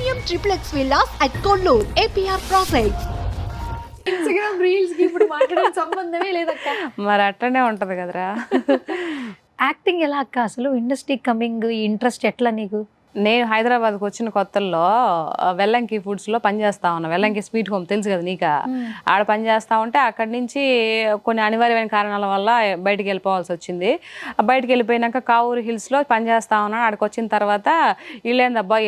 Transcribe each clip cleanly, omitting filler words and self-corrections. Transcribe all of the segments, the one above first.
Premium triplex villas at Kollur, APR Projects. Instagram reels కి ఇప్పుడు మాట్లాడే సంబంధమే లేదక్క. మరి అట్లనే ఉంటది కదరా. యాక్టింగ్ ఎలా అక్క, అసలు ఇండస్ట్రీ కమింగ్ ఇంట్రెస్ట్ ఎట్లా నీకు? నేను హైదరాబాద్కి వచ్చిన కొత్తల్లో వెల్లంకి ఫుడ్స్లో పనిచేస్తా ఉన్నా. వెల్లంకి స్వీట్ హోమ్ తెలుసు కదా నీకు. ఆడ పనిచేస్తా ఉంటే అక్కడి నుంచి కొన్ని అనివార్యమైన కారణాల వల్ల బయటికి వెళ్ళిపోవాల్సి వచ్చింది. బయటికి వెళ్ళిపోయినాక కావూరు హిల్స్లో పనిచేస్తా ఉన్నాను. ఆడికి వచ్చిన తర్వాత వీళ్ళేందబ్బా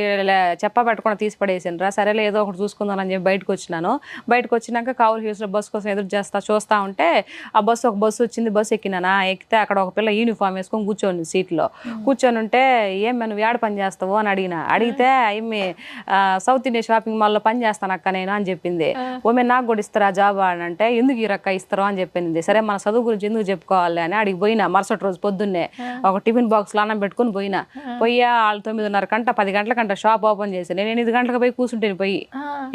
చెప్ప పెట్టకుండా తీసి పడేసిండ్రా, సరేలే ఏదో ఒకటి చూసుకుందామని చెప్పి బయటకు వచ్చినాను. బయటకు వచ్చినాక కావూరు హిల్స్లో బస్సు కోసం ఎదురు చూస్తా ఉంటే ఒక బస్సు వచ్చింది. బస్సు ఎక్కినానా, ఎక్కితే అక్కడ ఒక పిల్ల యూనిఫామ్ వేసుకొని కూర్చొని సీట్లో కూర్చొని ఉంటే, ఏం నువ్వు ఏడ పని చేస్తావు అని అడిగితే ఏమి సౌత్ ఇండియా షాపింగ్ మాల్లో పని చేస్తాను అక్క నేను అని చెప్పింది. ఓమే నాకు కూడా ఇస్తారా జాబ్ అని అంటే, ఎందుకు ఈ రక్క ఇస్తారో అని చెప్పింది. సరే మన చదువు గురించి ఎందుకు చెప్పుకోవాలి అని అడిగి పోయినా. మరుసటి రోజు పొద్దున్నే ఒక టిఫిన్ బాక్స్ అన్నం పెట్టుకుని పోయినా. వాళ్ళు 9:30 గంట 10 గంటల కంట షాప్ ఓపెన్ చేసి నేను 8 గంటలకు పోయి కూర్చుంటేని పోయి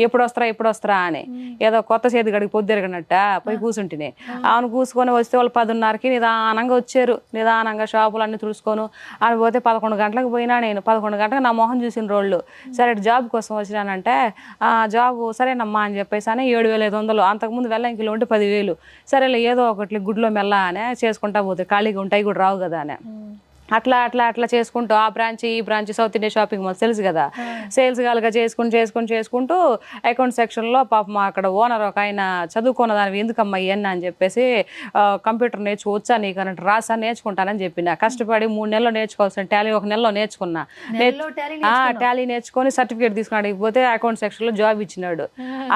ఎప్పుడు వస్తారా అని ఏదో కొత్త చేతి గడికి పొద్దురగనట్ట పోయి కూర్చుంటేనే. ఆమెను కూసుకొని వస్తే వాళ్ళు 10:30కి నిదానంగా వచ్చారు. నిదానంగా షాపులు అన్ని తుడుచుకొని అని పోతే 11 గంటలకు పోయినా. నేను 11 గంటలకు నా మొహం చూసిన రోజులు. సరే జాబ్ కోసం వచ్చినానంటే, జాబ్ సరేనమ్మా అని చెప్పేసి అని 7,500. అంతకుముందు వెల్లంకిలో ఉంటే 10,000. సరేలే ఏదో ఒకటి గుడ్లో మెల్ల అనే చేసుకుంటా పోతే ఖాళీగా ఉంటాయి కూడా రావు కదా అని అట్లా చేసుకుంటూ ఆ బ్రాంచ్ ఈ branch south India shopping mall తెలుసు కదా, సేల్స్ గాలుగా చేసుకుంటూ అకౌంట్ సెక్షన్లో పాపం అక్కడ ఓనర్ ఒక ఆయన చదువుకున్న దానివి ఎందుకమ్మా ఇవన్నీ అని చెప్పేసి కంప్యూటర్ నేర్చుకోవచ్చా నీకు అన్నట్టు రాసా నేర్చుకుంటానని చెప్పిన. కష్టపడి 3 నెలలు నేర్చుకోవాల్సిన టాలీ 1 నెలలో నేర్చుకున్నా. టాలీ నేర్చుకొని సర్టిఫికేట్ తీసుకుని అడిగిపోతే అకౌంట్ సెక్షన్లో జాబ్ ఇచ్చినాడు.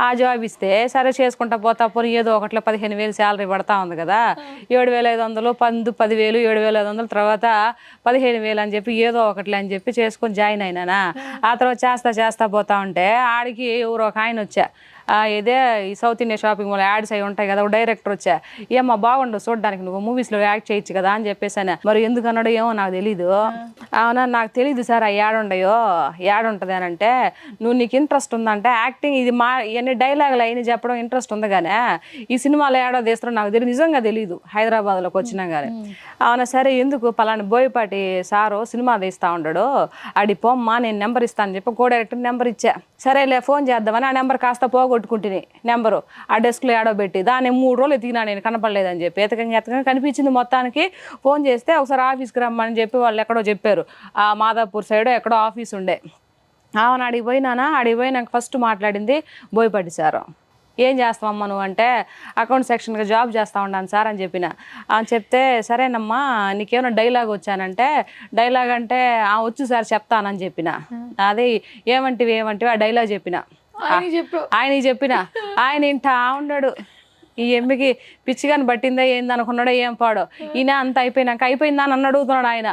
ఆ జాబ్ ఇస్తే సరే చేసుకుంటా పోతా పోనీ ఏదో ఒకట్లో 15,000 శాలరీ పడతా ఉంది కదా. 7,500 10,000 7,500 తర్వాత 15,000 అని చెప్పి ఏదో ఒకటి అని చెప్పి చేసుకొని జాయిన్ అయినానా. ఆ తర్వాత చేస్తా పోతా ఉంటే ఆడికి ఎవరో ఒక ఆయన వచ్చా, ఇదే ఈ south India shopping mall ads అవి ఉంటాయి కదా, ఒక డైరెక్టర్ వచ్చా. ఏమో బాగుండవు చూడడానికి, నువ్వు మూవీస్లో యాక్ట్ చేయొచ్చు కదా అని చెప్పేసాను. మరి ఎందుకు అన్నాడో ఏమో నాకు తెలీదు. అవునా నాకు తెలీదు సార్ ఆ యాడ్ ఉంటుంది అని అంటే, నీకు ఇంట్రెస్ట్ ఉందంటే యాక్టింగ్ ఇది ఇవన్నీ డైలాగులు అయినా చెప్పడం ఇంట్రెస్ట్ ఉంది కానీ ఈ సినిమాలో యాడో తీస్తారో నాకు తెలియదు, నిజంగా తెలీదు హైదరాబాద్లోకి వచ్చినా కానీ. అవునా సరే ఎందుకు పలానా బోయపాటి సారు సినిమా తీస్తా ఉంటాడు, అడి పోమ్మా నేను నెంబర్ ఇస్తాను చెప్పి కో డైరెక్టర్ నెంబర్ ఇచ్చా. సరేలే ఫోన్ చేద్దామని ఆ నెంబర్ కాస్త పోగొట్టుకుంటుంది. నెంబరు ఆ డెస్క్లో ఏడో పెట్టి దాన్ని 3 రోజులు ఎతికినా నేను కనపడలేదని చెప్పి ఎతకంగా కనిపించింది. మొత్తానికి ఫోన్ చేస్తే ఒకసారి ఆఫీస్కి రమ్మని చెప్పి వాళ్ళు ఎక్కడో చెప్పారు, ఆ మాదాపూర్ సైడ్ ఎక్కడో ఆఫీస్ ఉండే. అవును అడిగిపోయినాక ఫస్ట్ మాట్లాడింది బోయపాటి సారు. ఏం చేస్తావమ్మా నువ్వు అంటే, అకౌంట్ సెక్షన్గా జాబ్ చేస్తా ఉన్నాను సార్ అని చెప్పిన. చెప్తే సరేనమ్మా నీకేమైనా డైలాగ్ వచ్చానంటే, డైలాగ్ అంటే వచ్చు సార్ చెప్తానని చెప్పిన. అదే ఏమంటివి ఆ డైలాగ్ చెప్పిన. ఆయన చెప్పిన ఆయన ఇంటా ఉన్నాడు. ఈ ఎమ్మికి పిచ్చిగాని పట్టిందా ఏంది అనుకున్నాడో ఏం పాడో. ఈయన అంత అయిపోయిందా అని అడుగుతున్నాడు ఆయన.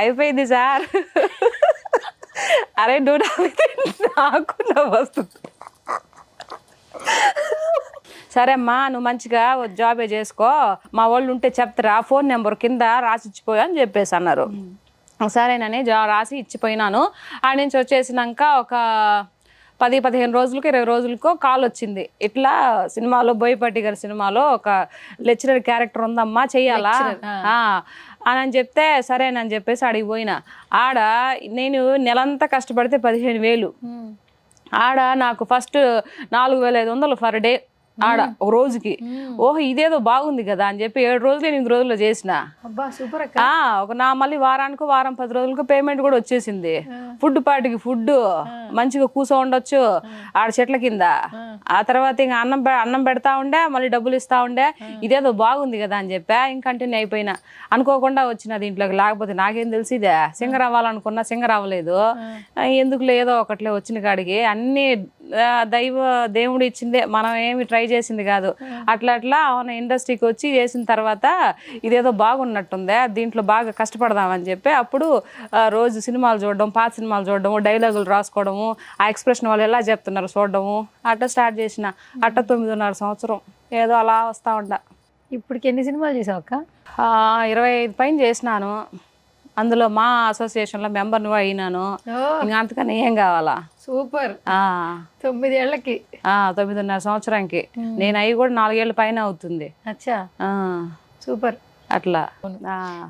అయిపోయింది సార్. అరే నువ్వు నాకు వస్తుంది. సరే అమ్మా నువ్వు మంచిగా జాబే చేసుకో, మా వాళ్ళు ఉంటే చెప్తారా, ఫోన్ నెంబర్ కింద రాసిచ్చిపోయా అని చెప్పేసి అన్నారు. సరేనని రాసి ఇచ్చిపోయినాను. ఆడ నుంచి వచ్చేసినాక ఒక 10-15 రోజులకు 20 రోజులకో కాల్ వచ్చింది. ఇట్లా సినిమాలో బోయపాటి గారి సినిమాలో ఒక లెక్చరర్ క్యారెక్టర్ ఉందమ్మా చెయ్యాలా అని చెప్తే సరేనని చెప్పేసి అడిగి పోయినా. ఆడ నేను నెలంతా కష్టపడితే 15,000. ఆడ నాకు ఫస్ట్ 4,500 పర్ డే ఆడ ఒక రోజుకి. ఓహో ఇదేదో బాగుంది కదా అని చెప్పి 7 రోజులు 8 రోజుల్లో చేసిన. ఒక మళ్ళీ వారానికి వారం 10 రోజులకు పేమెంట్ కూడా వచ్చేసింది. ఫుడ్ పార్టీకి ఫుడ్ మంచిగా కూర్చో ఉండొచ్చు ఆడ చెట్ల కింద. ఆ తర్వాత ఇంకా అన్నం పెడతా ఉండే, మళ్ళీ డబ్బులు ఇస్తా ఉండే. ఇదేదో బాగుంది కదా అని చెప్పా ఇంక కంటిన్యూ అయిపోయినా. అనుకోకుండా వచ్చిన దీంట్లోకి, లేకపోతే నాకేం తెలిసిదే. సింగర్ అవ్వాలనుకున్నా సింగర్ అవ్వలేదు. ఎందుకు లేదో ఒకట్లే వచ్చిన కాడికి అన్ని దేవుడు ఇచ్చిందే, మనం ఏమి ట్రై చేసింది కాదు. అట్లా అవును ఇండస్ట్రీకి వచ్చి చేసిన తర్వాత ఇదేదో బాగున్నట్టుందే, దీంట్లో బాగా కష్టపడదామని చెప్పి అప్పుడు రోజు సినిమాలు చూడడం, పాత సినిమాలు చూడడము, డైలాగులు రాసుకోవడము, ఆ ఎక్స్ప్రెషన్ వాళ్ళు ఎలా చెప్తున్నారు చూడడము, అట్లా స్టార్ట్ చేసిన. 9.5 సంవత్సరం ఏదో అలా వస్తూ ఉంటా. ఇప్పటికి ఎన్ని సినిమాలు చేసావు అక్క? 25 పైన చేసినాను. అందులో మా అసోసియేషన్లో మెంబర్ను అయినాను. ఇంకా అంతకన్నా ఏం కావాలా. సూపర్. 9 ఏళ్ళకి 9.5 సంవత్సరానికి. నేను అవి కూడా 4 ఏళ్ళ పైన అవుతుంది. అచ్చా సూపర్. అట్లా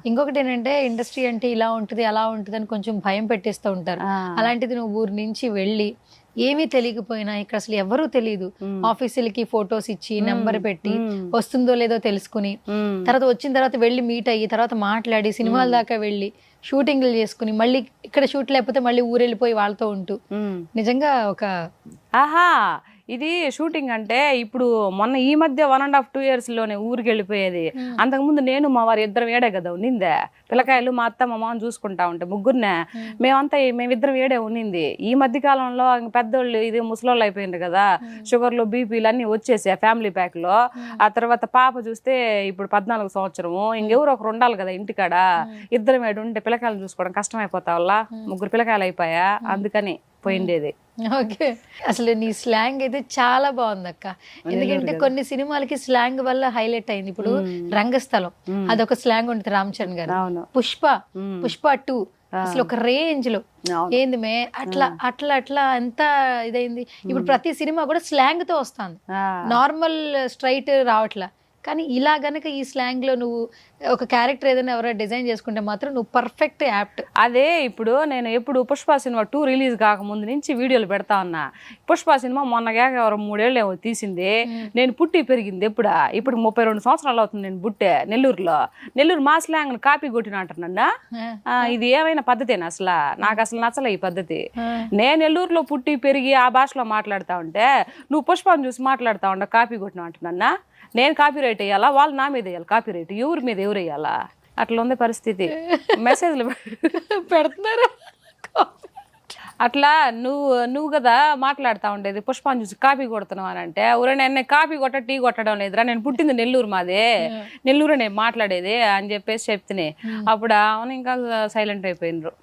ఇంకొకటి ఏంటంటే ఇండస్ట్రీ అంటే ఇలా ఉంటుంది అలా ఉంటుంది అని కొంచెం భయం పెట్టేస్తూ ఉంటారు. అలాంటిది నువ్వు ఊరి నుంచి వెళ్ళి ఏమీ తెలియకపోయినా ఇక్కడ అసలు ఎవరూ తెలియదు, ఆఫీసులకి ఫొటోస్ ఇచ్చి నెంబర్ పెట్టి వస్తుందో లేదో తెలుసుకుని తర్వాత వచ్చిన తర్వాత వెళ్ళి మీట్ అయ్యి తర్వాత మాట్లాడి సినిమాల దాకా వెళ్ళి షూటింగ్లు చేసుకుని మళ్ళీ ఇక్కడ షూట్ లేకపోతే మళ్ళీ ఊరెళ్ళిపోయి వాళ్ళతో ఉంటూ నిజంగా ఒక ఇది షూటింగ్ అంటే ఇప్పుడు మొన్న ఈ మధ్య 1.5 2 years లోనే ఊరికి వెళ్ళిపోయేది. అంతకుముందు నేను మా వారి ఇద్దరం ఏడే కదా ఉన్నిందే. పిల్లకాయలు మా అత్త మా మామని చూసుకుంటా ఉంటే ముగ్గురునే మేమిద్దరం ఏడే ఉన్నింది. ఈ మధ్య కాలంలో పెద్దోళ్ళు ఇది ముసలోళ్ళు అయిపోయింది కదా, షుగర్లు బీపీలు అన్ని వచ్చేసి ఫ్యామిలీ ప్యాక్ లో. ఆ తర్వాత పాప చూస్తే ఇప్పుడు 14 సంవత్సరము, ఇంకెవరు ఒకరు ఉండాలి కదా ఇంటికాడ. ఇద్దరం ఏడు ఉంటే పిల్లకాయలు చూసుకోవడం కష్టమైపోతా వల్ల ముగ్గురు పిల్లకాయలు అయిపోయా, అందుకని పోయిండేది. ఓకే, అసలు నీ స్లాంగ్ అయితే చాలా బాగుంది అక్క. ఎందుకంటే కొన్ని సినిమాలకి స్లాంగ్ వల్ల హైలైట్ అయింది. ఇప్పుడు రంగస్థలం అదొక స్లాంగ్ ఉంటుంది రామ్ చరణ్ గారు. పుష్ప 2 అసలు ఒక రేంజ్ లో ఏంది మే అట్లా అట్లా అట్లా ఎంత ఇదైంది. ఇప్పుడు ప్రతి సినిమా కూడా స్లాంగ్ తో వస్తుంది, నార్మల్ స్ట్రైట్ రావట్లా. కానీ ఇలా గనక ఈ స్లాంగ్ లో నువ్వు ఒక క్యారెక్టర్ ఏదైనా ఎవరైనా డిజైన్ చేసుకుంటే మాత్రం నువ్వు పర్ఫెక్ట్ యాప్ట్. అదే ఇప్పుడు నేను ఎప్పుడు పుష్ప సినిమా 2 రిలీజ్ కాకముందు నుంచి వీడియోలు పెడతా ఉన్నా. పుష్ప సినిమా మొన్నగా 3 ఏళ్ళు ఏమో తీసింది. నేను పుట్టి పెరిగింది ఇప్పుడు 32 సంవత్సరాలు అవుతుంది నేను పుట్టే నెల్లూరు మా స్లాంగ్ కాపీ కొట్టిన అంటున్నా. ఇది ఏమైనా పద్ధతేనా? నాకు అసలు నచ్చలే ఈ పద్ధతి. నేను నెల్లూరులో పుట్టి పెరిగి ఆ భాషలో మాట్లాడుతా ఉంటే నువ్వు పుష్పను చూసి మాట్లాడుతా ఉండ కాపీ కొట్టిన అంటున్నా. నేను కాపీ రైట్ వేయాలా, వాళ్ళు నా మీద వేయాలి కాపీ రైట్? ఎవరి మీద ఎవరు వేయాలా? అట్లా ఉంది పరిస్థితి. మెసేజ్లు పెడుతున్నారు అట్లా. నువ్వు కదా మాట్లాడుతూ ఉండేది పుష్పాన్ని చూసి కాపీ కొడుతున్నావు అని అంటే, నేను కాపీ టీ కొట్టడం లేదురా, నేను పుట్టింది నెల్లూరు మాదే, నెల్లూరు నేను మాట్లాడేది అని చెప్పేసి చెప్తున్నాయి. అప్పుడు అవును ఇంకా సైలెంట్ అయిపోయినరు.